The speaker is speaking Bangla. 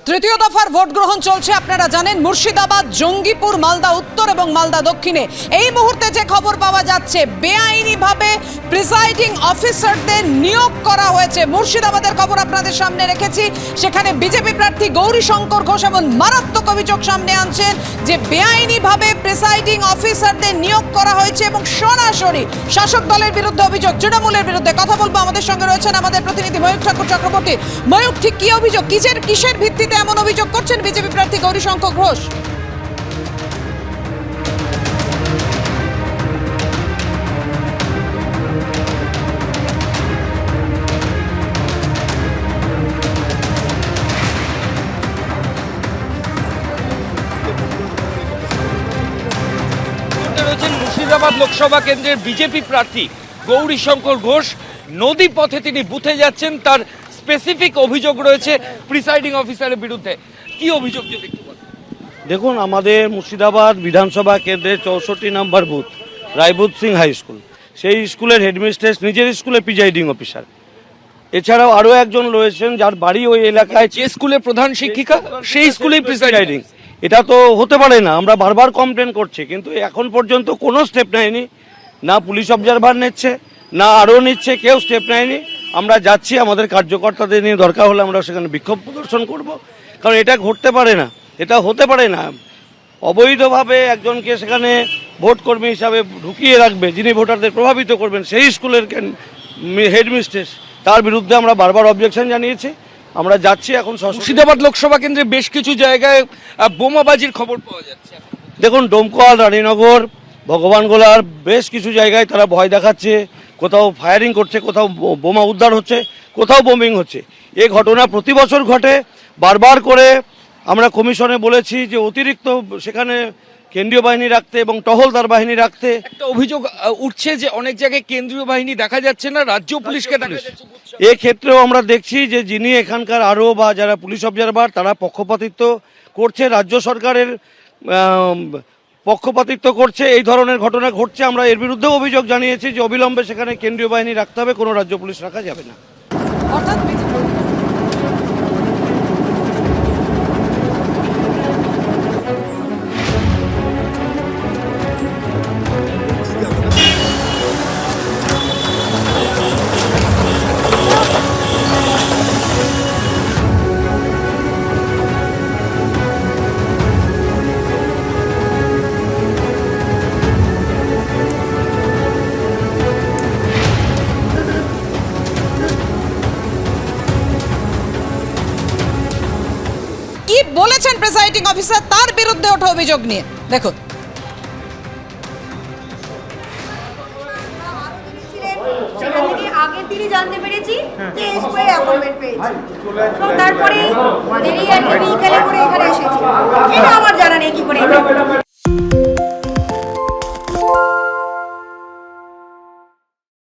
তৃতীয় দফার ভোট গ্রহণ চলছে। আপনারা জানেন মুর্শিদাবাদ, জঙ্গিপুর, মালদা উত্তর এবং মালদা দক্ষিণে এই মুহূর্তে যে খবর পাওয়া যাচ্ছে, বেআইনিভাবে প্রিসাইডিং অফিসারদের নিয়োগ করা হয়েছে। মুর্শিদাবাদের খবর আপনাদের সামনে রেখেছি, সেখানে বিজেপি প্রার্থী গৌরীশঙ্কর ঘোষ এমন মারাত্মক অভিযোগ সামনে আনছেন যে বেআইনিভাবে প্রিসাইডিং অফিসারদের নিয়োগ করা হয়েছে এবং সরাসরি শাসক দলের বিরুদ্ধে অভিযোগ, তৃণমূলের বিরুদ্ধে। কথা বলবো, আমাদের সঙ্গে রয়েছেন আমাদের প্রতিনিধি ময়ূখ ঠাকুর চক্রবর্তী। ময়ূখ, ঠিক কি অভিযোগ, কিসের ভিত্তিতে এমন অভিযোগ করছেন বিজেপি প্রার্থী গৌরীশঙ্কর ঘোষ? মুর্শিদাবাদ লোকসভা কেন্দ্রের বিজেপি প্রার্থী গৌরীশঙ্কর ঘোষ নদী পথে তিনি বুথে যাচ্ছেন, তার স্পেসিফিক অভিযোগ রয়েছে প্রিসাইডিং অফিসারের বিরুদ্ধে। কি অভিযোগ যদি একটু বলেন? দেখুন, আমাদের মুর্শিদাবাদ বিধানসভা কেন্দ্রের 64 নম্বর বুথ রায়বুত সিং হাই স্কুল, সেই স্কুলের হেডমিস্ট্রেস নিজের স্কুলে প্রিসাইডিং অফিসার। এছাড়াও আরও একজন রয়েছেন যার বাড়ি ওই এলাকায়, যে স্কুলের প্রধান শিক্ষিকা সেই স্কুলেই প্রিসাইডিং। এটা তো হতে পারে না, আমরা বারবার কমপ্লেন করছি, কিন্তু এখন পর্যন্ত কোনো স্টেপ নেয়নি। না পুলিশ অবজারভার নিচ্ছে, না আরও নিচ্ছে, কেউ স্টেপ নেয়নি। আমরা যাচ্ছি, আমাদের কার্যকর্তাদের নিয়ে দরকার হলে আমরা সেখানে বিক্ষোভ প্রদর্শন করব, কারণ এটা ঘটতে পারে না, এটা হতে পারে না। অবৈধভাবে একজনকে সেখানে ভোট কর্মী হিসাবে ঢুকিয়ে রাখবে, যিনি ভোটারদের প্রভাবিত করবেন, সেই স্কুলের হেডমিস্ট্রেস, তার বিরুদ্ধে আমরা বারবার অবজেকশন জানিয়েছি। আমরা যাচ্ছি এখন। মুর্শিদাবাদ লোকসভা কেন্দ্রে বেশ কিছু জায়গায় বোমাবাজির খবর পাওয়া যাচ্ছে। দেখুন, ডোমকল, রানীনগর, ভগবানগোলার বেশ কিছু জায়গায় তারা ভয় দেখাচ্ছে, কোথাও ফায়ারিং করছে, কোথাও বোমা উদ্ধার হচ্ছে, কোথাও বোমিং হচ্ছে। এই ঘটনা প্রতি বছর ঘটে। বারবার করে আমরা কমিশনে বলেছি যে অতিরিক্ত সেখানে কেন্দ্রীয় বাহিনী রাখতে এবং টহলদার বাহিনী রাখতে। একটা অভিযোগ উঠছে যে অনেক জায়গায় কেন্দ্রীয় বাহিনী দেখা যাচ্ছে না, রাজ্য পুলিশকে দেখা যাচ্ছে। এক্ষেত্রেও আমরা দেখছি যে যিনি এখানকার আরও বা যারা পুলিশ অবজারভার, তারা পক্ষপাতিত্ব করছে, রাজ্য সরকারের পক্ষপাতিত্ব করছে। এই ধরনের ঘটনা ঘটছে। আমরা এর বিরুদ্ধেও অভিযোগ জানিয়েছি যে অবিলম্বে সেখানে কেন্দ্রীয় বাহিনী রাখতে হবে, কোনো রাজ্য পুলিশ রাখা যাবে না। অর্থাৎ কি বলেছেন প্রিসাইডিং অফিসার তার বিরুদ্ধে ওঠা অভিযোগ নিয়ে, দেখুন। আগের দিনই জানতে পেরেছি যে স্কুলে অ্যাপয়েন্টমেন্ট পেয়েছি, তারপরে বিকেলে করে এখানে এসেছি। এটা আমার জানা নেই কি করে